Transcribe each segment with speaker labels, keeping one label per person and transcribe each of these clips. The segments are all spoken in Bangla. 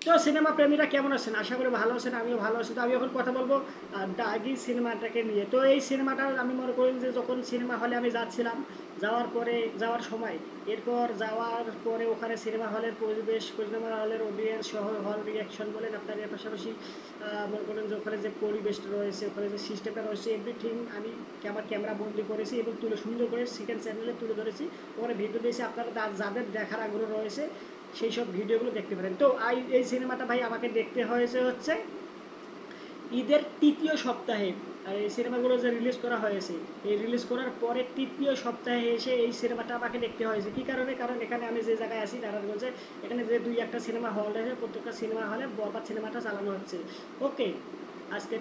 Speaker 1: তো সিনেমা প্রেমীরা কেমন আছেন? আশা করি ভালো আছেন, আমিও ভালো আছি। তো আমি এখন কথা বলবো দাগি সিনেমাটাকে নিয়ে। তো এই সিনেমাটা আমি মনে করি যে যখন সিনেমা হলে আমি যাচ্ছিলাম, যাওয়ার সময়, এরপর যাওয়ার পরে ওখানে সিনেমা হলের পরিবেশ, সিনেমা হলের অডিয়েন্স সহ হল রিয়াকশন বলেন আপনার, এর পাশাপাশি মনে করেন যে ওখানে যে পরিবেশটা রয়েছে, ওখানে যে সিস্টেমটা রয়েছে, এভরিথিং আমি আমার ক্যামেরা বন্দি করেছি এবং তুলে সুন্দর করে সেকেন্ড চ্যানেলে তুলে ধরেছি। ওখানে ভিডিও দিয়েছি, আপনারা যাদের দেখার আগ্রহ রয়েছে সেই সব ভিডিওগুলো দেখতে পারেন। তো এই সিনেমাটা ভাই আমাকে দেখতে হয়েছে হচ্ছে ঈদের তৃতীয় সপ্তাহে। আর এই সিনেমাগুলো যে রিলিজ করা হয়েছে, এই রিলিজ করার পরে তৃতীয় সপ্তাহে এসে এই সিনেমাটা আমাকে দেখতে হয়েছে। কী কারণে? কারণ এখানে আমি যে জায়গায় আছি নারায়ণগঞ্জে, এখানে যে দুই একটা সিনেমা হল রয়েছে, প্রত্যেকটা সিনেমা হলে বরবাদ সিনেমাটা চালানো হচ্ছে। ওকে, আজকে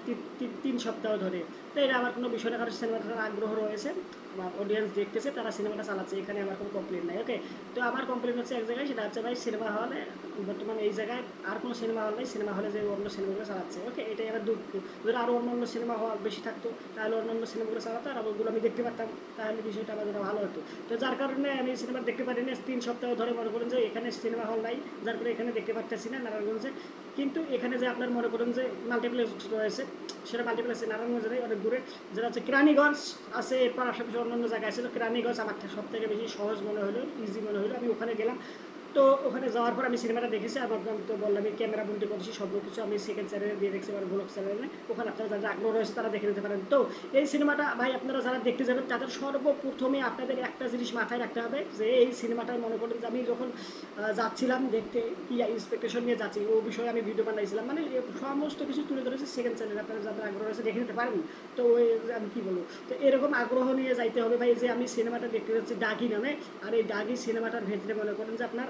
Speaker 1: 3 সপ্তাহ ধরে। তো এটা আমার কোনো বিষয় না, কারণ সিনেমাটার আগ্রহ রয়েছে, আমার অডিয়েন্স দেখতেছে, তারা সিনেমাটা চালাচ্ছে, এখানে আমার কোনো কমপ্লেন নাই। ওকে, তো আমার কমপ্লেন হচ্ছে এক জায়গায়, সেটা হচ্ছে ভাই সিনেমা হলে বর্তমানে এই জায়গায় আর কোনো সিনেমা হল নেই, সিনেমা হলে যে অন্য সিনেমাগুলো চালাচ্ছে। ওকে, এটাই আমার দুঃখ। যদি আরও অন্য সিনেমা হল বেশি থাকতো তাহলে অন্য সিনেমাগুলো চালাতো আর ওগুলো আমি দেখতে পারতাম, তাহলে বিষয়টা আমার জন্য ভালো হতো। তো যার কারণে আমি সিনেমা দেখতে পারি না 3 সপ্তাহ ধরে। মনে করেন যে এখানে সিনেমা হল নাই, যার করে এখানে দেখতে পারতেছি না নারায়ণগঞ্জে। কিন্তু এখানে যে আপনার মনে করেন যে মাল্টিপ্লেক্স রয়েছে, সেটা মাল্টিপ্লেক্স নারায়ণগঞ্জে নেই, অনেক দূরে, যেটা হচ্ছে কেরানীগঞ্জ আছে, এরপর আশেপাশে অন্যান্য জায়গায় আছে। তো কেরানীগঞ্জ আমার সব থেকে বেশি সহজ মনে হলো, ইজি মনে হলো, আমি ওখানে গেলাম। তো ওখানে যাওয়ার পর আমি সিনেমাটা দেখেছি, আমার আমি তো বললাম আমি ক্যামেরা বন্দি করেছি সব কিছু, আমি সেকেন্ড চ্যানেলে দিয়ে দেখছি, আমার ব্লগ চ্যানেলে, ওখানে আপনারা যারা আগ্রহ রয়েছে তারা দেখে নিতে পারেন। তো এই সিনেমাটা ভাই আপনারা যারা দেখতে যাবেন তাদের সর্বপ্রথমে আপনাদের একটা জিনিস মাথায় রাখতে হবে, যে এই সিনেমাটা মনে করেন যে আমি যখন যাচ্ছিলাম দেখতে, কি এক্সপেকটেশন নিয়ে যাচ্ছি ও বিষয়ে আমি ভিডিও বানাইছিলাম, মানে সমস্ত কিছু তুলে ধরেছি সেকেন্ড চ্যানেলে, আপনারা যাদের আগ্রহ রয়েছে দেখে নিতে পারেন। তো ওই আমি কী বলবো, তো এরকম আগ্রহ নিয়ে যাইতে হবে ভাই, যে আমি সিনেমাটা দেখতে যাচ্ছি ডাকি নামে। আর এই ডাকি সিনেমাটার ভেতরে মনে করেন যে আপনার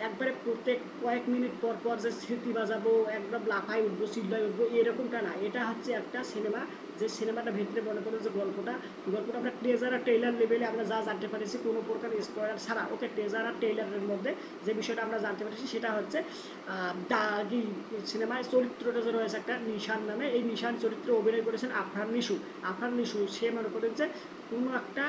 Speaker 1: একবারে প্রত্যেক কয়েক মিনিট পর পর যে স্মৃতি বাজাবো, একদম লাফাই উঠবো, চিল্লাই উঠবো, এরকমটা না। এটা হচ্ছে একটা সিনেমা, যে সিনেমাটা ভেতরে মনে করেন যে গল্পটা আমরা ট্রেজার আর ট্রেলার লেভেলে আমরা যা জানতে পারিছি, কোনো প্রকার স্পয়লার ছাড়া। ওকে, ট্রেজার আর ট্রেলারের মধ্যে যে বিষয়টা আমরা জানতে পারছি সেটা হচ্ছে দাগি সিনেমায় চরিত্রটা যে রয়েছে একটা নিশান নামে, এই নিশান চরিত্রে অভিনয় করেছেন আফরান নিশু। আফরান নিশু সে মনে করেন যে কোনো একটা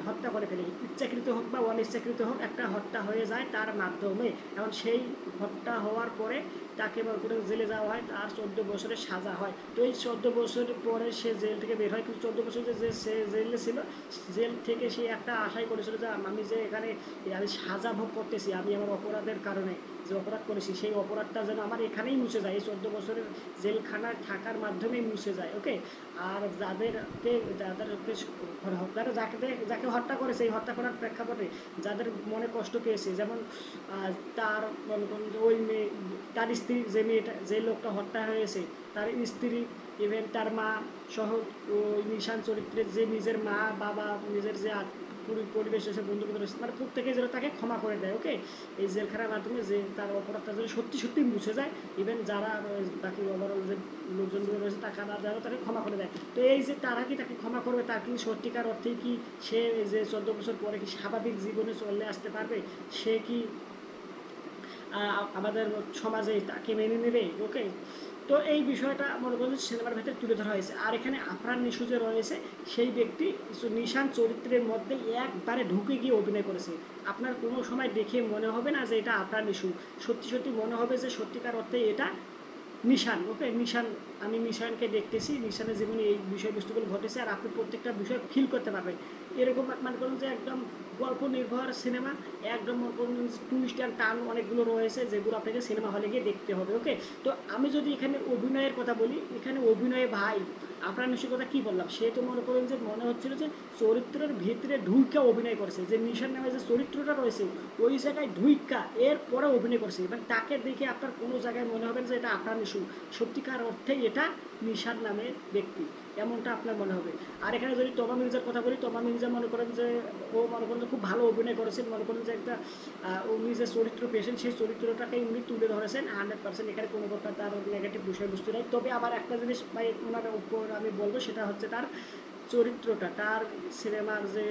Speaker 1: হত্যা করে ফেলে, ইচ্ছাকৃত হোক বা অনিচ্ছাকৃত হোক, একটা হত্যা হয়ে যায় তার মাধ্যমে। এখন সেই হত্যা হওয়ার পরে তাকে মনে করেন জেলে যাওয়া হয়, তার 14 বছরের সাজা হয়। তো এই 14 বছর পরে সে জেল থেকে বের হয়, কিন্তু 14 বছর যে সে জেলে ছিল, জেল থেকে সে একটা আশাই করেছিল যে আমি যে এখানে আমি সাজা ভোগ করতেছি, আমি আমার অপরাধের কারণে যে অপরাধ করেছি সেই অপরাধটা যেন আমার এখানেই মুছে যায়, এই 14 বছরের জেলখানায় থাকার মাধ্যমেই মুছে যায়। ওকে, আর যাদেরকে যাকে হত্যা করেছে, এই হত্যা করার প্রেক্ষাপটে যাদের মনে কষ্ট পেয়েছে, যেমন তার মনে করেন যে ওই মেয়ে, তার স্ত্রী, যে মেয়েটা, যে লোকটা হত্যা হয়েছে তার স্ত্রী, ইভেন তার মা সহ, ওই নিশান চরিত্রের যে নিজের মা বাবা, নিজের যে পরিবেশ রয়েছে, বন্ধু বান্ধব রয়েছে, মানে প্রত্যেকে যেন তাকে ক্ষমা করে দেয়। ওকে, এই জেলখানার মাধ্যমে যে তার অপরাধটা যেন সত্যি সত্যি মুছে যায়, ইভেন যারা বাকি ওভারঅল যে লোকজনগুলো রয়েছে তারা যেন তাকে ক্ষমা করে দেয়। তো এই যে তারা কি তাকে ক্ষমা করবে, তার কি সত্যিকার অর্থে কি সে যে 14 বছর পরে কি স্বাভাবিক জীবনে চলে আসতে পারবে, সে কি আমাদের সমাজে তাকে মেনে নেবে? ওকে, তো এই বিষয়টা মনে করেন সিনেমার ভেতরে তুলে ধরা হয়েছে। আর এখানে আফরান নিশু যে রয়েছে, সেই ব্যক্তি নিশান চরিত্রের মধ্যে একবারে ঢুকে গিয়ে অভিনয় করেছে। আপনার কোনো সময় দেখে মনে হবে না যে এটা আফরান নিশু, সত্যি সত্যি মনে হবে যে সত্যিকার অর্থে এটা নিশান। ওকে, নিশান, আমি নিশানকে দেখতেছি, নিশানের জীবনে এই বিষয়বস্তুগুলো ঘটেছে, আর আপনি প্রত্যেকটা বিষয় ফিল করতে পারবেন। এরকম মনে করুন যে একদম গল্প নির্ভর সিনেমা, একদম মনে করুন টুইস্ট অ্যান্ড টার্ন অনেকগুলো রয়েছে, যেগুলো আপনাকে সিনেমা হলে গিয়ে দেখতে হবে। ওকে, তো আমি যদি এখানে অভিনয়ের কথা বলি, এখানে অভিনয়ে ভাই আপনার নিশ্চয় কথা কী বললাম, সে তো মনে করেন যে মনে হচ্ছিল যে চরিত্রের ভিতরে ঢুইকা অভিনয় করেছে, যে নিশান নামে যে চরিত্রটা রয়েছে ওই জায়গায় ঢুইকা এরপরে অভিনয় করছে, এবং তাকে দেখে আপনার কোনো জায়গায় মনে হবে যে এটা আপনার নিশু, সত্যিকার অর্থেই এটা নিশান নামের ব্যক্তি, এমনটা আপনার মনে হবে। আর এখানে যদি তমা মির্জার কথা বলি, তমা মির্জা মনে করেন যে ও মনে করেন যে খুব ভালো অভিনয় করেছেন, মনে করেন যে একটা উনি যে চরিত্র পেয়েছেন সেই চরিত্রটাকেই উনি তুলে ধরেছেন 100%, এখানে কোনো প্রকার তার নেগেটিভ বিষয়বস্তু নেই। তবে আবার একটা জিনিস ভাই ওনার উপর আমি বলবো, সেটা হচ্ছে তার চরিত্রটা, তার সিনেমার যে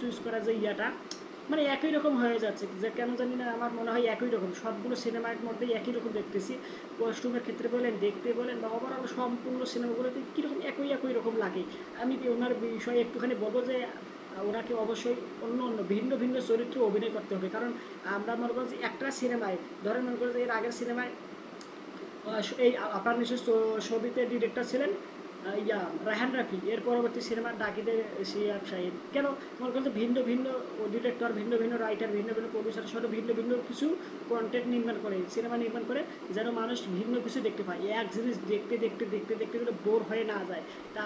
Speaker 1: চুজ করা যে ইয়াটা, মানে একই রকম হয়ে যাচ্ছে, যে কেন জানি না আমার মনে হয় একই রকম, সবগুলো সিনেমার মধ্যেই একই রকম দেখতেছি, কস্টিউমের ক্ষেত্রে বলেন, দেখতে বলেন, বা ওভারঅল সম্পূর্ণ সিনেমাগুলোতে কীরকম একই রকম লাগে। আমি ওনার বিষয়ে একটুখানি বলবো যে ওনাকে অবশ্যই অন্য অন্য ভিন্ন ভিন্ন চরিত্রে অভিনয় করতে হবে। কারণ আমরা মনে করি যে একটা সিনেমায় ধরেন মনে করি যে এর আগের সিনেমায় এই আপনার নিশ্চয় ছবিতে ডিরেক্টর ছিলেন রায়হান রাফি, এর পরবর্তী সিনেমার ডাকিতে সিয়াব শাহিদ। কেন মনে করতে ভিন্ন ভিন্ন ডিরেক্টর, ভিন্ন ভিন্ন রাইটার, ভিন্ন ভিন্ন প্রডিউসার সহ ভিন্ন ভিন্ন কিছু কন্টেন্ট নির্মাণ করে, সিনেমা নির্মাণ করে, যেন মানুষ ভিন্ন কিছু দেখতে পায়, এক জিনিস দেখতে দেখতে দেখতে দেখতে গেলে বোর হয়ে না যায়। তা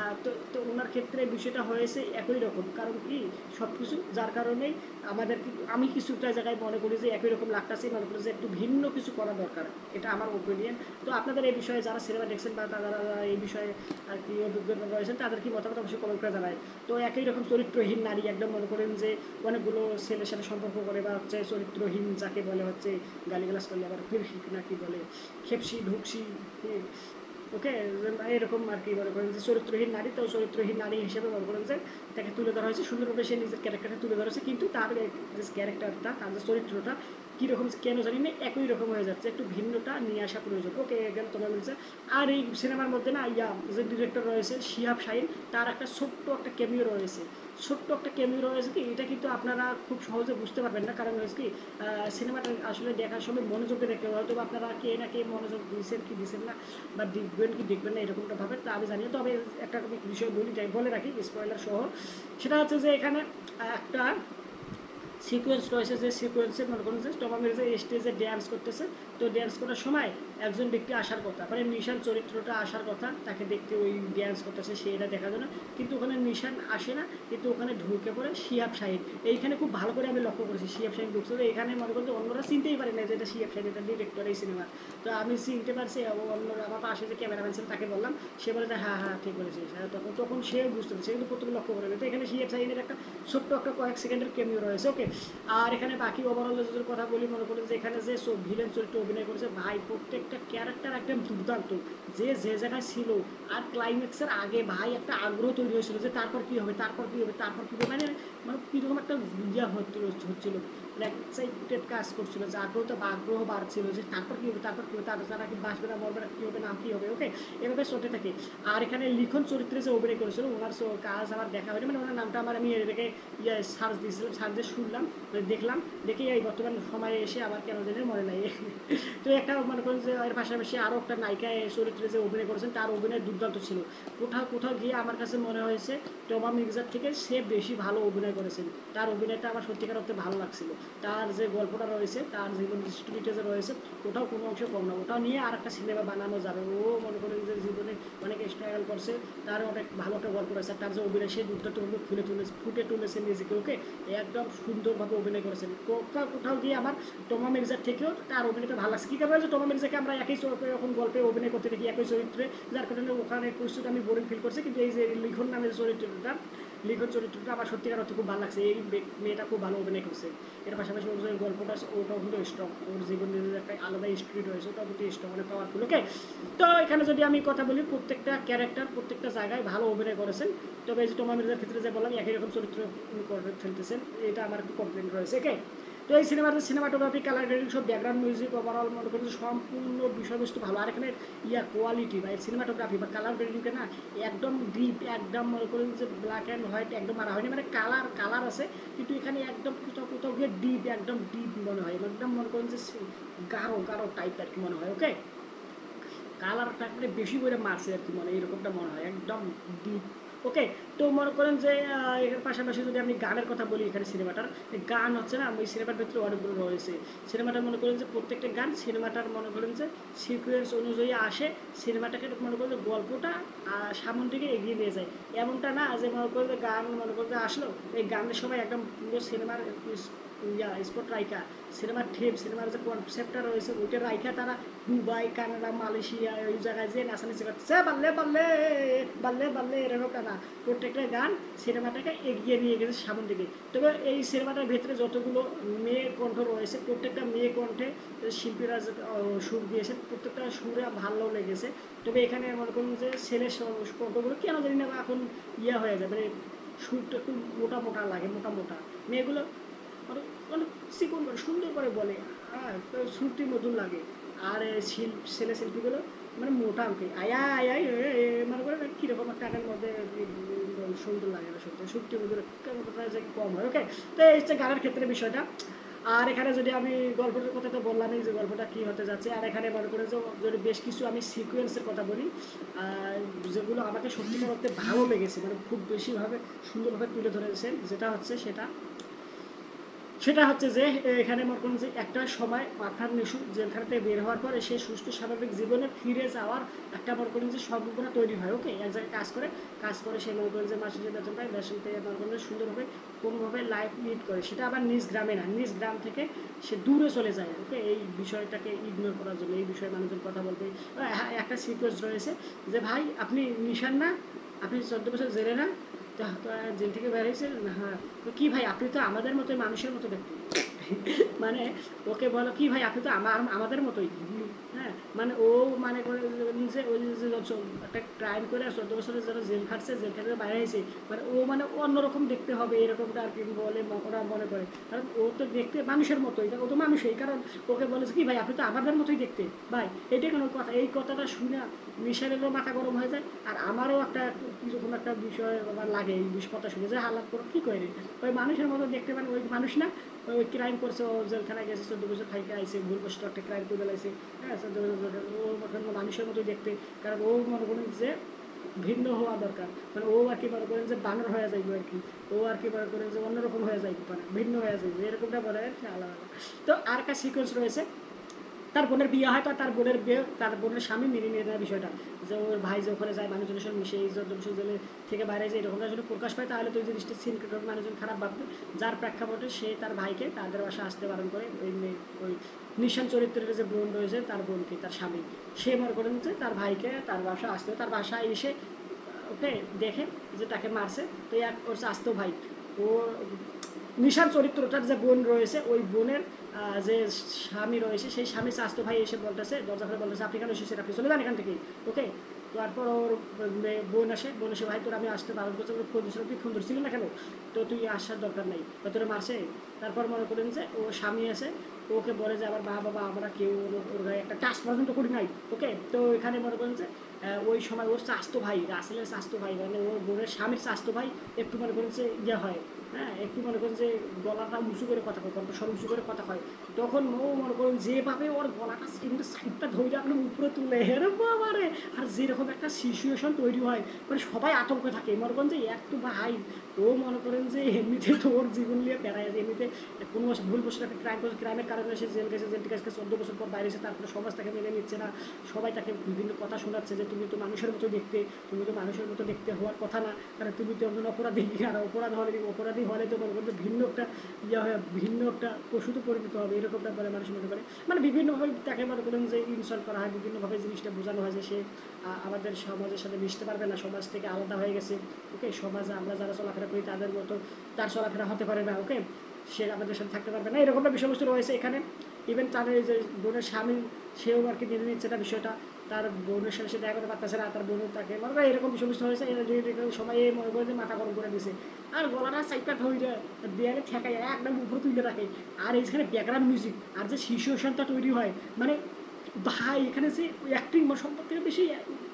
Speaker 1: তো ওনার ক্ষেত্রে বিষয়টা হয়েছে একই রকম। কারণ কি সব কিছু যার কারণেই আমাদের আমি কিছুটা জায়গায় মনে করি যে একই রকম লাগতেছে, মনে করি যে একটু ভিন্ন কিছু করা দরকার, এটা আমার ওপিনিয়ন। তো আপনাদের এই বিষয়ে যারা সিনেমা দেখছেন বা তারা এই বিষয়ে আর কি অভিজ্ঞতা রয়েছেন তাদের কি মতামত অবশ্যই কমেন্ট করে জানায়। তো একই রকম চরিত্রহীন নারী একদম মনে করেন যে অনেকগুলো ছেলের সাথে সম্পর্ক করে বা হচ্ছে চরিত্রহীন যাকে বলে হচ্ছে গালিগালাজ করলে আবার ফিরফিক না কি বলে খেপসি ঢুকসি, ওকে, এরকম আর কি মনে করেন যে চরিত্রহীন নারী, তো চরিত্রহীন নারী হিসেবে মনে করেন যে তাকে তুলে ধরা হয়েছে সুন্দরভাবে, সে নিজের ক্যারেক্টারটা তুলে ধরেছে, কিন্তু তার যে ক্যারেক্টারটা তার যে চরিত্রটা কীরকম কেন জানি না একই রকম হয়ে যাচ্ছে, একটু ভিন্নটা নিয়ে আসা প্রয়োজন। ওকে গেল তোমার বলছে। আর এই সিনেমার মধ্যে না যে ডিরেক্টর রয়েছে শিহাব শাহিন, তার একটা ছোট্ট একটা ক্যামিও রয়েছে, ছোট্ট একটা ক্যামিও রয়েছে কি, এটা কিন্তু আপনারা খুব সহজে বুঝতে পারবেন না। কারণ হয়েছে কি সিনেমাটা আসলে দেখার সময় মনোযোগ দিয়ে দেখতে হবে, হয়তো আপনারা কে না কে মনোযোগ দিয়েছেন কি দিচ্ছেন না বা দেখবেন কি দেখবেন না এরকমটা ভাবে, তা আমি জানি। তবে একটা বিষয় বলে রাখি স্পয়লার সহ, সেটা হচ্ছে যে এখানে একটা সিকোয়েন্স রয়েছে, যে সিকোয়েন্সে মনে করুন যে টম মির্জা স্টেজে ড্যান্স করতেছে, তো ড্যান্স করার সময় একজন ব্যক্তি আসার কথা, মানে নিশান চরিত্রটা আসার কথা তাকে দেখতে, ওই ড্যান্স করতেছে সে এটা দেখার জন্য, কিন্তু ওখানে নিশান আসে না, কিন্তু ওখানে ঢুকে পড়ে শিহাব শাহিন। এইখানে খুব ভালো করে আমি লক্ষ্য করেছি শিহাব শাহিন ঢুকছে, তো এখানে মনে করছে অন্যরা চিনতেই পারে না যে এটা শিহাব শাহিন, এটা ডিরেক্টর এই সিনেমা। তো আমি চিনতে পারছি, অন্যরা আমার পাশে যে ক্যামেরাম্যান ছিল তাকে বললাম, সে বলে যে হ্যাঁ হ্যাঁ ঠিক বলেছিস, তখন তখন সেও বুঝতে পারছে, কিন্তু প্রথমে লক্ষ্য করে। তো এখানে শিহাব শাহিনের একটা ছোট্ট একটা কয়েক সেকেন্ডের ক্যামিও রয়েছে। ওকে, আর এখানে বাকি ওভারঅল যদি কথা বলি, মনে করেন যে এখানে যে ভিলেন চরিত্রে অভিনয় করেছে ভাই, প্রত্যেকটা ক্যারেক্টার একদম দুর্দান্ত, যে যে জায়গায় ছিল। আর ক্লাইম্যাক্সের আগে ভাই একটা আগ্রহ তৈরি হয়েছিল যে তারপর কী হবে, তারপর কী হবে, তারপর কী হবে, মানে মানে কীরকম একটা ইয়া হচ্ছিল, এক্সাইটেড কাজ করছিল, যে আগ্রহ বাড়ছিল যে তারপর কী হবে, তারপর কী হবে, তারা কি বাঁচবে না মরবে না, কী হবে না কী হবে। ওকে, এভাবে চলতে থাকে। আর এখানে লিখন চরিত্রে যে অভিনয় করেছিল ওনার কাজ আমার দেখা হয়নি, মানে ওনার নামটা আমার আমি এটাকে সার্চ দিয়েছিলাম, সার্চ দিয়ে শুনলাম, দেখলাম, দেখে এই বর্তমান সময়ে এসে আমার কেন জানি মনে নাই। তো একটা মনে করেন যে এর পাশাপাশি আরও একটা নায়িকা চরিত্রে যে অভিনয় করেছেন তার অভিনয় দুর্দান্ত ছিল। কোথাও কোথাও গিয়ে আমার কাছে মনে হয়েছে টমা মির্জার থেকে সে বেশি ভালো অভিনয় করেছেন, তার অভিনয়টা আমার সত্যিকার অর্থে ভালো লাগছিল। তার যে গল্পটা রয়েছে, তার জীবন স্টোরিটা যে রয়েছে, ওটাও কোনো অংশে কম না, ওটাও নিয়ে আর একটা সিনেমা বানানো যাবে। ও মনে করেন যে জীবনে অনেক স্ট্রাগল করছে, তার অনেক ভালো একটা গল্প রয়েছে, তার যে অভিনয় সে দুর্দান্তভাবে ফুটে তুলেছে নিজেকে। ওকে, একদম সুন্দরভাবে অভিনয় করেছেন। কোথাও গিয়ে আমার টমা মির্জার থেকেও তার অভিনয়টা ভালো লাগছে। কী কারণে যে টমা মির্জাকে আমরা একই এখন গল্পে অভিনয় করতে দেখি একই চরিত্রে, যার কারণে ওখানে প্রস্তুত আমি বোরিং ফিল করছি। কিন্তু এই যে লিখন নামের চরিত্রটা আমার সত্যিকার অর্থে খুব ভালো লাগছে, এই মেয়েটা খুব ভালো অভিনয় করছে। এর পাশাপাশি ওর যে গল্পটা ওটাও কিন্তু স্ট্রং, ওর জীবনের একটা আলাদা স্টোরি রয়েছে, ওটাও কিন্তু স্ট্রং, মানে পাওয়ারফুল। ওকে, তো এখানে যদি আমি কথা বলি প্রত্যেকটা ক্যারেক্টার প্রত্যেকটা জায়গায় ভালো অভিনয় করেছেন। তবে এই যে টমা মির্জার ক্ষেত্রে যে বললাম একই রকম চরিত্র করে ফেলতেছেন, এটা আমার একটু কমপ্লেন রয়েছে। ওকে, তো এই সিনেমাতে সিনেমাটোগ্রাফি, কালার গ্রেডিং সব, ব্যাকগ্রাউন্ড মিউজিক, ওভারঅল মনে করেন সম্পূর্ণ বিষয়বস্তু ভালো। আর এখানে কোয়ালিটি বা সিনেমাটোগ্রাফি বা কালার গ্রেডিংকে না একদম ডিপ, একদম মনে করেন যে ব্ল্যাক অ্যান্ড হোয়াইট একদম মারা হয়নি, মানে কালার আছে, কিন্তু এখানে একদম কোথাও কোথাও গিয়ে ডিপ, একদম ডিপ মনে হয়, একদম মনে করেন যে গাঢ় টাইপ আর কি মনে হয়। ওকে, কালারটা মানে বেশি করে মারছে আর কি, মনে এরকমটা মনে হয়, একদম ডিপ। ওকে, তো মনে করেন যে এর পাশাপাশি যদি আমি গানের কথা বলি, এখানে সিনেমাটার গান হচ্ছে না, ওই সিনেমার ভিতরে অনেকগুলো রয়েছে। সিনেমাটা মনে করেন যে প্রত্যেকটা গান সিনেমাটার মনে করেন যে সিকুয়েন্স অনুযায়ী আসে, সিনেমাটাকে মনে করেন যে গল্পটা সামন দিকে এগিয়ে নিয়ে যায়। এমনটা না যে মনে করেন যে গান মনে করেন যে আসলো, এই গানের সময় একদম পুরো সিনেমার স্পট রাইকা, সিনেমার থিম, সিনেমার যে কনসেপ্টটা রয়েছে ওইটা রাইখা তারা দুবাই, কানাডা, মালয়েশিয়া ওই জায়গায় যে নাচানাচি করছে বাল্লে বাল্লে বাল্লে বাল্লে, এরকমটা না, প্রত্যেকটা গান সিনেমাটাকে এগিয়ে নিয়ে গেছে সামনের দিকে। তবে এই সিনেমাটার ভেতরে যতগুলো মেয়ে কণ্ঠ রয়েছে, প্রত্যেকটা মেয়ে কণ্ঠে শিল্পীরা সুর দিয়েছে, প্রত্যেকটা সুরে ভালো লেগেছে। তবে এখানে মনে করুন যে ছেলের কণ্ঠগুলো কেন জানি না এখন হয়ে যায়, মানে সুরটা একটু মোটা লাগে, মোটা মেয়েগুলো অনেক চিকন করে সুন্দর করে বলে, হ্যাঁ, সুরটি নতুন লাগে। আর ছেলে শিল্পীগুলো মানে মোটামুটি আয়া আয়াই মনে করে কীরকম একটা টাকার মধ্যে সুন্দর লাগে না সত্যি সত্যি কেমন কম হয়। ওকে, তো এই হচ্ছে গানের ক্ষেত্রে বিষয়টা। আর এখানে যদি আমি গল্পটার কথা তো বললামই যে গল্পটা কী হতে যাচ্ছে, আর এখানে মনে করে যে যদি বেশ কিছু আমি সিকোয়েন্সের কথা বলি যেগুলো আমাকে সত্যিকার অর্থে ভালো লেগেছে, মানে খুব বেশিভাবে সুন্দরভাবে তুলে ধরেছেন, যেটা হচ্ছে সেটা হচ্ছে যে এখানে মনে করুন যে একটা সময় পাঠান নিশু জেলখানা থেকে বের হওয়ার পরে সে সুস্থ স্বাভাবিক জীবনে ফিরে যাওয়ার একটা মনে করুন যে সম্ভাবনা তৈরি হয়। ওকে, এক জায়গায় কাজ করে সে মনে করেন যে মাসে যে বেতন পায় বেতন থেকে মনে করেন সুন্দরভাবে কোনোভাবে লাইফ লিড করে, সেটা আবার নিজ গ্রামে না, নিজ গ্রাম থেকে সে দূরে চলে যায়। ওকে, এই বিষয়টাকে ইগনোর করার জন্য এই বিষয়ে মানুষজন কথা বলবে। একটা সিকোয়েন্স রয়েছে যে ভাই আপনি নিশান না, আপনি 14 বছর জেলে না, জেল থেকে বের হয়েছে, হ্যাঁ তো কী ভাই আপনি তো আমাদের মতোই মানুষের মতো দেখতে মানে ওকে বলো কি ভাই আপনি তো আমাদের মতোই, হ্যাঁ মানে ও মানে করে যে ওই যে একটা ক্রাইম করে 14 বছরের যারা জেল খাটছে জেল খাটে বাইরে হয়েছে, মানে ও মানে অন্যরকম দেখতে হবে এরকমটা আর কি বলে ওরা মনে করে, কারণ ও তো দেখতে মানুষের মতোই, ও তো মানুষই, কারণ ওকে বলেছে কি ভাই আপনি তো আমাদের মতোই দেখতে। ভাই এটাই কেন কথা, এই কথাটা শুনে মিশালেরও মাথা গরম হয়ে যায়, আর আমারও একটা কীরকম একটা বিষয় আমার লাগে এই কথা শুনে যে হালাত করে কী করে ওই মানুষের মতো দেখতে, মানে ওই মানুষ না, ওই ক্রাইম করছে, ও জেলখানায় গেছে 14 বছর খাইতে আইসে ভুল কষ্ট একটা ক্রাইম করে বেলাইছে, হ্যাঁ 14 বছর ও মানুষের মতোই দেখতে, কারণ ও মনে করেন যে ভিন্ন হওয়া দরকার, মানে ও আর কি মনে করেন যে বানর হয়ে যাইবে আর কি, ও আর কি মনে করেন যে অন্যরকম হয়ে যাইতে পারে, ভিন্ন হয়ে যাইবে এরকমটা বলে আর কি আলাদা। তো আর একটা সিকোয়েন্স রয়েছে, তার বোনের বিয়ে হয়, তো তার বোনের বিয়ে তার বোনের স্বামী মেনে নিয়ে নেওয়ার বিষয়টা, যে ওর ভাই যে ওখানে যায় মানুষজনের সঙ্গে মিশে এই যত জেলে থেকে বাইরে যায় এরকমটা যদি প্রকাশ পায় তাহলে তো ওই জিনিসটা সিন মানুষজন খারাপ ভাববে, যার প্রেক্ষাপটে সে তার ভাইকে তাদের বাসা আসতে বারণ করে, ওই নিশান চরিত্রের যে বোন রয়েছে তার বোনকে তার স্বামী সে মনে করেন যে তার ভাইকে তার বাসা আসতে, তার বাসায় এসে ওকে দেখে যে তাকে মারছে, তো এক করছে আসতেও ভাই ও নিশান চরিত্রটার যে বোন রয়েছে ওই বোনের যে স্বামী রয়েছে সেই স্বামী স্বাস্থ্য ভাই এসে বলতেছে দরজা করে বলতেছে আপনি কেন এসেছেন, আপনি চলে যান এখান থেকে। ওকে, তারপর ওর বোন এসে ভাই তোর আমি আসতে বারণ করছি, তুই ফোন ধরছিল না কেন, তো তুই আসার দরকার নেই, তো তোরা মারছে। তারপর মনে করেন যে ও স্বামী আসে ওকে বলে যে আমার বাবা আমরা কেউ ওর গায়ে একটা টাচ পর্যন্ত করি নাই। ওকে, তো এখানে মনে করেন যে ওই সময় ওর স্বাস্থ্য ভাই রাসেলের স্বাস্থ্য ভাই মানে ওর বোনের স্বামীর স্বাস্থ্য ভাই একটু মনে করেন যে ইয়ে হয়, হ্যাঁ একটু মনে করেন যে গলাটা উঁচু করে কথা কয়, কণ্ঠস্বর উঁচু করে কথা হয়, তখন ও মনে করেন যেভাবে ওর গলাটা কিন্তু সাইডটা ধরে আপনি উপরে তুলে হেরে বাবারে, আর যেরকম একটা সিচুয়েশন তৈরি হয় মানে সবাই আতঙ্ক থাকে, মনে করেন যে একটু ভাই ও মনে করেন যে এমনিতে তো ওর জীবন নিয়ে বেড়ায় আছে, এমনিতে কোনো ভুল বসে একটা ক্রাইম করছে, ক্রাইমের কারণে সে জেল গেছে, জেল থেকে আজকে 14 বছর পর বাইরে এসে তারপরে সমাজ তাকে মেনে নিচ্ছে না, সবাই তাকে বিভিন্ন কথা শোনাচ্ছে যে তুমি তো মানুষের মতো দেখতে, তুমি তো মানুষের মতো দেখতে হওয়ার কথা না, কারণ তুমি তো একজন অপরাধী, আর অপরাধী হলে তো মনে করতে ভিন্ন একটা ভিন্ন একটা পশুতে পরিণত হবে এরকমটা বলে মানুষ মনে করে, মানে বিভিন্নভাবে তাকে মনে করেন যে ইনসাল্ট করা হয়, বিভিন্নভাবে জিনিসটা বোঝানো হয় যে সে আমাদের সমাজের সাথে মিশতে পারবে না, সমাজ থেকে আলাদা হয়ে গেছে। ওকে, সমাজে আমরা যারা চলাফেরা করি তাদের মতো তার চলাফেরা হতে পারে না। ওকে, সে আমাদের সাথে থাকতে পারবে না, এরকমটা বিষয়বস্তু রয়েছে এখানে। ইভেন তাদের যে বোনের স্বামী সেও আর কি মেনে নিচ্ছে না বিষয়টা, তার বোনের সাথে সে দেখা করতে পারতেছে না, তার বোনের তাকে মনে করে এরকম বিষয়বস্তু হয়েছে, সবাই মনে করে যে মাথা গরম করে দিয়েছে, আর গলাটা সাইডটা ধরে দেয়ালে ঠেকাই একদম উপরে তুলে রাখে, আর এইখানে ব্যাকগ্রাউন্ড মিউজিক আর যে সিচুয়েশনটা তৈরি হয় মানে ভাই এখানে যে অ্যাক্টিং সব থেকে বেশি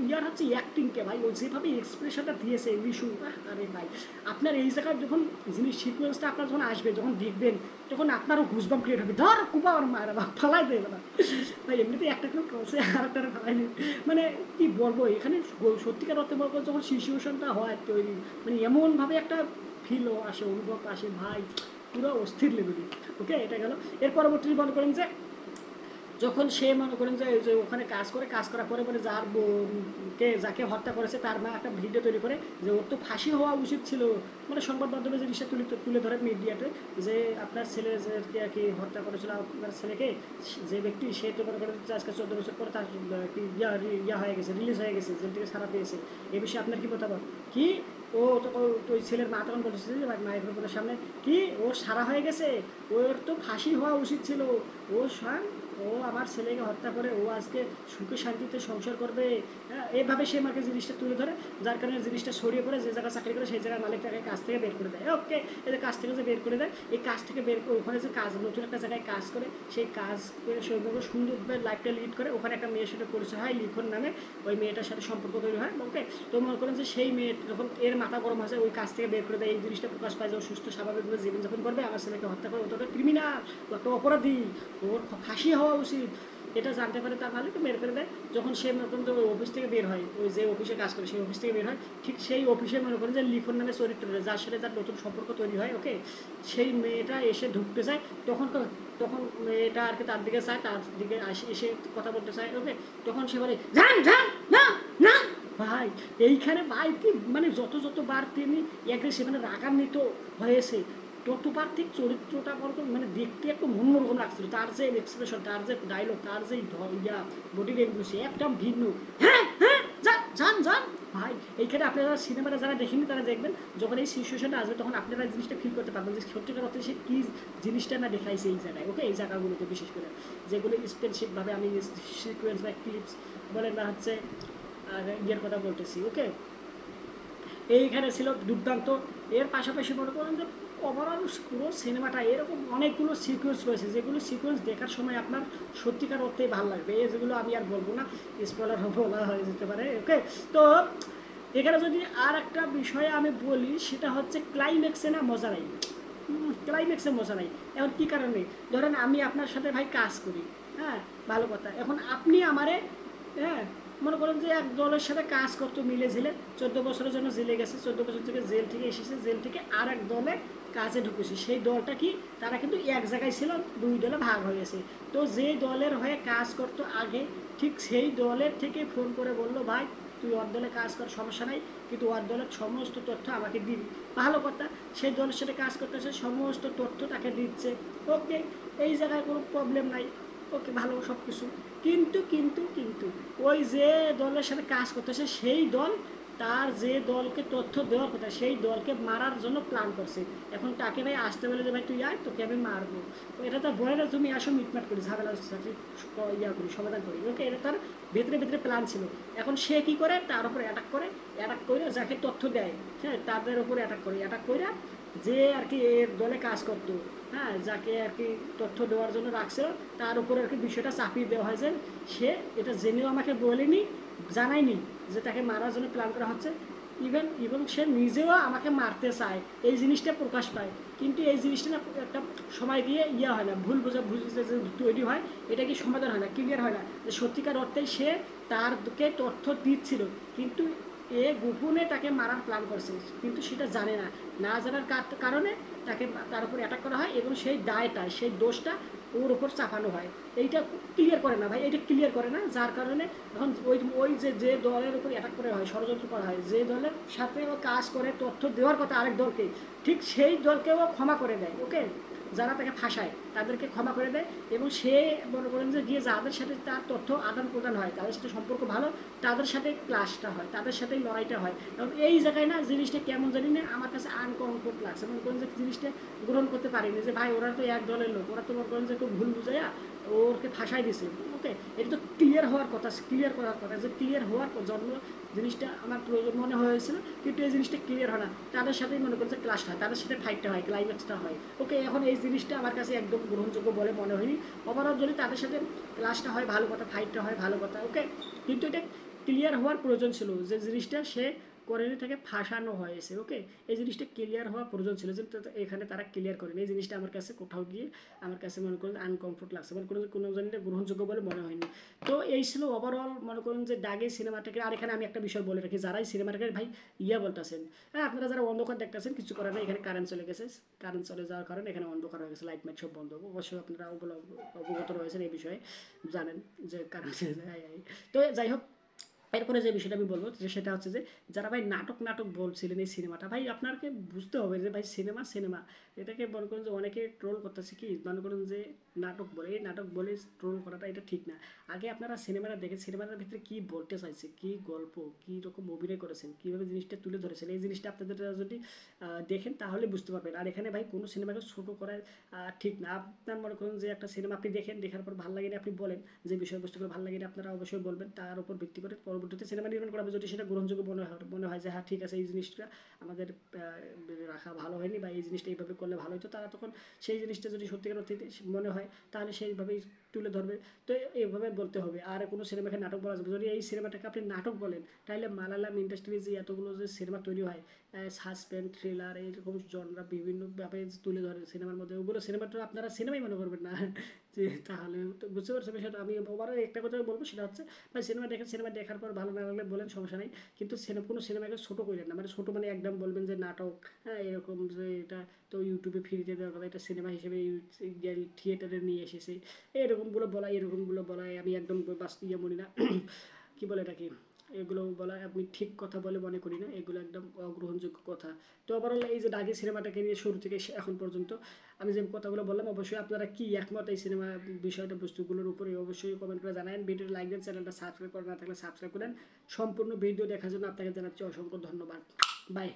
Speaker 1: ইয়ার হচ্ছে অ্যাক্টিংকে ভাই, ও যেভাবে এক্সপ্রেশনটা দিয়েছে বিশু, আরে ভাই আপনার এই জায়গায় যখন জিনিস সিকুয়েন্সটা আপনার যখন আসবে যখন দেখবেন তখন আপনারও গুজবাম ক্রিয়েট হবে, ধর কুপা আর মায়ের বা ফালাই দেবে না ভাই, এমনিতে একটা কেউ করছে আর একটা ফালাই নেই, মানে কী বলবো এখানে সত্যিকার অর্থে বলবো যখন সিচুয়েশনটা হয় তৈরি মানে এমনভাবে একটা ফিলও আসে অনুভব আসে ভাই পুরো অস্থির লেভেলে। ওকে, এটা গেল। এর পরবর্তী মনে করেন যে যখন সে মনে করেন যে ওখানে কাজ করার পরে মানে যাকে হত্যা করেছে তার মা একটা ভিডিও তৈরি করে যে ওর তো ফাঁসি হওয়া উচিত ছিল, মানে সংবাদ মাধ্যমে জিনিসটা তুলে ধরে মিডিয়াতে যে আপনার ছেলে যে আর কি হত্যা করেছিল আপনার ছেলেকে যে ব্যক্তি সে তো মনে করেন যে আজকে 14 বছর পরে তার ইয়া হয়ে গেছে, রিলিজ হয়ে গেছে, জেল থেকে ছাড়া পেয়েছে, এ বিষয়ে আপনার কী মতামত কি? ও তো ওই ছেলের মা তখন বলেছে যে মায়ের সামনে কি ওর সারা হয়ে গেছে, ওর তো ফাঁসি হওয়া উচিত ছিল, ও ও আমার ছেলেকে হত্যা করে ও আজকে সুখে শান্তিতে সংসার করবে, হ্যাঁ, এইভাবে সে আমাকে জিনিসটা তুলে ধরে, যার কারণে জিনিসটা ছড়িয়ে পড়ে, যে জায়গায় চাকরি করে সেই জায়গায় মালিক তাকে কাজ থেকে বের করে দেয়। ওকে, এই যে কাজ থেকে যে বের করে দেয়, এই কাজ থেকে বের করে ওখানে যে কাজ নতুন একটা জায়গায় কাজ করে, সেই কাজ করে সেভাবে সুন্দরভাবে লাইফটা লিড করে, ওখানে একটা মেয়ের সাথে পরিচয় হয় লিখন নামে, ওই মেয়েটার সাথে সম্পর্ক তৈরি হয়। ওকে, তো মনে করেন যে সেই মেয়ে যখন এর মাথা গরম হয়েছে, ওই কাজ থেকে বের করে দেয়, এই জিনিসটা প্রকাশ পায় যে ও সুস্থ স্বাভাবিকভাবে জীবনযাপন করবে, আমার ছেলেকে হত্যা করে, ও তো একটা ক্রিমিনাল, ও একটা অপরাধী, ওর ফাঁসি হওয়া উচিত, এটা জানতে পারে তার মালিক বের করে দেয়। যখন সে মনে করেন যে ওই অফিস থেকে বের হয়, ওই যে অফিসে কাজ করে সেই অফিস থেকে বের হয়, ঠিক সেই অফিসে মনে করেন যে লিখন নামে চরিত্র রয়েছে, যার সাথে যার নতুন সম্পর্ক তৈরি হয়। ওকে, সেই মেয়েটা এসে ঢুকতে চায়, তখন তখন মেয়েটা আর কি তার দিকে চায়, তার দিকে এসে কথা বলতে চায়। ওকে, তখন সে বলে যান যান না না ভাই, এইখানে ভাই মানে যত যতবার তিনি অ্যাগ্রেসিভ মানে রাগান্বিত হয়েছে, ততবার ঠিক চরিত্রটা বলতো মানে দেখতে একটু অন্যরকম লাগছিল, তার যে এক্সপ্রেশন, তার যে ডায়লগ, তার যে ইয়া বডি ল্যাঙ্গুয়েজ একদম ভিন্ন। হ্যাঁ হ্যাঁ যান যান যান ভাই, এইখানে আপনারা সিনেমাটা যারা দেখেনি তারা দেখবেন, যখন এই সিচুয়েশনটা আসবে তখন আপনারা জিনিসটা ফিল করতে পারবেন যে সত্যিকার অর্থে সে কী জিনিসটা না দেখাইছে এই জায়গায়। ওকে, এই জায়গাগুলোতে বিশেষ করে যেগুলো স্পেসিফিকভাবে আমি সিকুয়েন্স বা ক্লিপস বলেন না হচ্ছে ইয়ের কথা বলতেছি। ওকে, এইখানে ছিল দুর্দান্ত। এর পাশাপাশি মনে করেন যে ওভারঅল পুরো সিনেমাটা এরকম অনেকগুলো সিকোয়েন্স রয়েছে, যেগুলো সিকোয়েন্স দেখার সময় আপনার সত্যিকার অর্থেই ভালো লাগবে, এই যেগুলো আমি আর বলবো না, স্পয়লার বলা হয়ে যেতে পারে। ওকে, তো এখানে যদি আর একটা বিষয়ে আমি বলি, সেটা হচ্ছে ক্লাইম্যাক্সে না মজা নাই, ক্লাইম্যাক্সে মজা নাই। এখন কী কারণে, ধরেন আমি আপনার সাথে ভাই কাজ করি, হ্যাঁ ভালো কথা, এখন আপনি আমারে, হ্যাঁ মনে করেন যে এক দলের সাথে কাজ করতো মিলে ঝিলে, 14 বছরের জন্য জেলে গেছে, 14 বছর থেকে জেল থেকে এসেছে, জেল থেকে আর এক দলে কাজে ঢুকেছে, সেই দলটা কি তারা কিন্তু এক জায়গায় ছিল, দুই দলে ভাগ হয়েছে। তো যে দলের হয়ে কাজ করতো আগে, ঠিক সেই দলের থেকে ফোন করে বললো ভাই তুই ওর দলে কাজ কর, সমস্যা নাই, কিন্তু ওর দলের সমস্ত তথ্য আমাকে দিবি। ভালো কথা, সেই দলের সাথে কাজ করতেছে, সমস্ত তথ্য তাকে দিচ্ছে। ওকে, এই জায়গায় কোনো প্রবলেম নাই। ওকে, ভালো সব কিছু, কিন্তু কিন্তু কিন্তু ওই যে দলের সাথে কাজ করতেছে সেই দল তার যে দলকে তথ্য দেওয়ার কথা সেই দলকে মারার জন্য প্ল্যান করছে। এখন তাকে ভাই আসতে বলে যে ভাই তুই আয়, তোকে আমি মারবো, এটা তো বলে না তুমি আসো মিটমাট করি, ঝামেলা ইয়া করি, সমাধান করি। ওকে, এটা তার ভেতরে ভেতরে প্ল্যান ছিল। এখন সে কি করে, তার উপরে অ্যাটাক করে, অ্যাটাক করে যাকে তথ্য দেয়, হ্যাঁ তাদের উপরে অ্যাটাক করে, অ্যাটাক করে যে আর কি এর দলে কাজ করতো, হ্যাঁ যাকে আর কি তথ্য দেওয়ার জন্য রাখছিল, তার উপরে আর কি বিষয়টা চাপিয়ে দেওয়া হয় যে সে এটা জেনেও আমাকে বলেনি, জানায়নি যে তাকে মারার জন্য প্ল্যান করা হচ্ছে, ইভেন সে নিজেও আমাকে মারতে চায়, এই জিনিসটা প্রকাশ পায়। কিন্তু এই জিনিসটা না একটা সময় দিয়ে ইয়ে হয় না, ভুল বুঝে যে তৈরি হয়, এটা কি সমাধান হয় না, ক্লিয়ার হয় না যে সত্যিকার অর্থে সে তারকে তথ্য দিচ্ছিল, কিন্তু এ গোপনে তাকে মারার প্ল্যান করছে, কিন্তু সেটা জানে না, না জানার কারণে তাকে তার উপর অ্যাটাক করা হয় এবং সেই দায়টা সেই দোষটা ওর উপর চাপানো হয়। এইটা ক্লিয়ার করে না ভাই, এটা ক্লিয়ার করে না, যার কারণে এখন ওই ওই যে দলের উপর অ্যাটাক করা হয়, ষড়যন্ত্র করা হয়, যে দলের সাথে ও কাজ করে তথ্য দেওয়ার কথা আরেক দলকে, ঠিক সেই দলকেও ক্ষমা করে দেয়। ওকে, যারা তাকে ফাঁসায় তাদেরকে ক্ষমা করে দেয়, এবং সে মনে করেন যে গিয়ে যাদের সাথে তার তথ্য আদান প্রদান হয়, তাদের সাথে সম্পর্ক ভালো, তাদের সাথে ক্লাসটা হয়, তাদের সাথেই লড়াইটা হয়। এবং এই জায়গায় না জিনিসটা কেমন জানি না আমার কাছে আনকমফোর্ট লাগছে, মনে করেন যে জিনিসটা গ্রহণ করতে পারিনি, যে ভাই ওরা তো এক দলের লোক, ওরা তো মনে করেন যে একটু ভুল বুঝাইয়া ওরকে ফাঁসাই দিছে। ওকে, এটা তো ক্লিয়ার হওয়ার কথা, ক্লিয়ার করার কথা, যে ক্লিয়ার হওয়ার জন্য জিনিসটা আমার প্রয়োজন মনে হয়েছিল, কিন্তু এই জিনিসটা ক্লিয়ার হয় না, তাদের সাথেই মনে করছে ক্লাসটা হয়, তাদের সাথে ফাইটটা হয়, ক্লাইম্যাক্সটা হয়। ওকে, এখন এই জিনিসটা আমার কাছে একদম গ্রহণযোগ্য বলে মনে হয়নি। ওভারঅল যদি তাদের সাথে ক্লাসটা হয় ভালো কথা, ফাইটটা হয় ভালো কথা। ওকে, কিন্তু এটা ক্লিয়ার হওয়ার প্রয়োজন ছিল যে জিনিসটা সে করেনি, তাকে ফাঁসানো হয়েছে। ওকে, এই জিনিসটা ক্লিয়ার হওয়া প্রয়োজন ছিল, যে এখানে তারা ক্লিয়ার করেনি, এই জিনিসটা আমার কাছে কোথাও গিয়ে আমার কাছে মনে করেন আনকমফোর্ট লাগছে, মনে করেন কোনো জানিটা গ্রহণযোগ্য বলে মনে হয়নি। তো এই ছিল ওভারঅল মনে করেন যে দাগে সিনেমাটাকে। আর এখানে আমি একটা বিষয় বলে রাখি, যারাই সিনেমাটাকে ভাই ইয়া বলতেছেন, হ্যাঁ আপনারা যারা অন্ধকার দেখতেছেন, কিছু করার নেই, এখানে কারেন্ট চলে গেছে, কারেন্ট চলে যাওয়ার কারণে এখানে অন্ধকার হয়ে গেছে, লাইট মাইট সব বন্ধ। অবশ্যই আপনারা অবগত রয়েছেন এই বিষয়ে, জানেন যে কারেন্ট। তো যাই হোক, এরপরে যে বিষয়টা আমি বলবো যে সেটা হচ্ছে যে যারা ভাই নাটক নাটক বলছিলেন এই সিনেমাটা, ভাই আপনাকে বুঝতে হবে যে ভাই সিনেমা সিনেমা এটাকে মনে করেন যে অনেকে ট্রোল করতেছে কি মনে করেন যে নাটক বলে, এই নাটক বলে ট্রোল করাটা এটা ঠিক না। আগে আপনারা সিনেমাটা দেখে সিনেমাটার ভিতরে কী বলতে চাইছে, কী গল্প, কী রকম অভিনয় করেছেন, কীভাবে জিনিসটা তুলে ধরেছেন, এই জিনিসটা আপনাদের যদি দেখেন তাহলে বুঝতে পারবেন। আর এখানে ভাই কোনো সিনেমাকে ছোটো করা ঠিক না। আপনার মনে করেন যে একটা সিনেমা আপনি দেখেন, দেখার পর ভালো লাগে আপনি বলেন যে বিষয়বস্তুগুলো ভালো লাগে আপনারা অবশ্যই বলবেন, তার উপর ভিত্তি করে পরবর্তীতে সিনেমা নির্মাণ করা হবে। যদি সেটা গ্রহণযোগ্য মনে হয় যে হ্যাঁ ঠিক আছে এই জিনিসটা আমাদের রাখা ভালো হয়নি বা এই জিনিসটা এইভাবে করলে ভালো হতো, তারা তখন সেই জিনিসটা যদি সত্যিকার অর্থে মনে হয় তাহলে সেইভাবেই তুলে ধরবে। তো এইভাবে বলতে হবে। আর কোনো সিনেমাকে নাটক বলা যাবে, যদি এই সিনেমাটাকে আপনি নাটক বলেন তাহলে মালায়ালাম ইন্ডাস্ট্রি যে এতগুলো যে সিনেমা তৈরি হয় সাসপেন্স থ্রিলার এইরকম জনরা বিভিন্নভাবে তুলে ধরে সিনেমার মধ্যে, ওগুলো সিনেমাটা আপনারা সিনেমাই মনে করবেন না যে তাহলে তো বুঝতে পারছি বিষয়টা। আমি আবার একটা কথা বলবো সেটা হচ্ছে ভাই সিনেমা দেখেন, সিনেমা দেখার পর ভালো না লাগলে বলেন, সমস্যা নেই, কিন্তু কোনো সিনেমাকে ছোটো করেন না, মানে ছোটো মানে একদম বলবেন যে নাটক, হ্যাঁ এরকম যে এটা তো ইউটিউবে ফ্রিতে দেওয়ার কথা, এটা সিনেমা হিসেবে থিয়েটারে নিয়ে এসেছে, এরকমগুলো বলায় আমি একদম বাস্তব মনে না কি বলে এটাকে, এগুলো বলা আমি ঠিক কথা বলে মনে করি না, এগুলো একদম অগ্রহণযোগ্য কথা। তো ওভারঅল এই যে দাগি সিনেমাটাকে নিয়ে শুরু থেকে এখন পর্যন্ত আমি যে কথাগুলো বললাম, অবশ্যই আপনারা কি একমত এই সিনেমা বিষয়টা বস্তুগুলোর উপরে অবশ্যই কমেন্ট করে জানান। ভিডিওটি লাইক দেন, চ্যানেলটা সাবস্ক্রাইব করে না থাকলে সাবস্ক্রাইব করেন। সম্পূর্ণ ভিডিও দেখার জন্য আপনাকে জানাচ্ছি অসংখ্য ধন্যবাদ। বাই।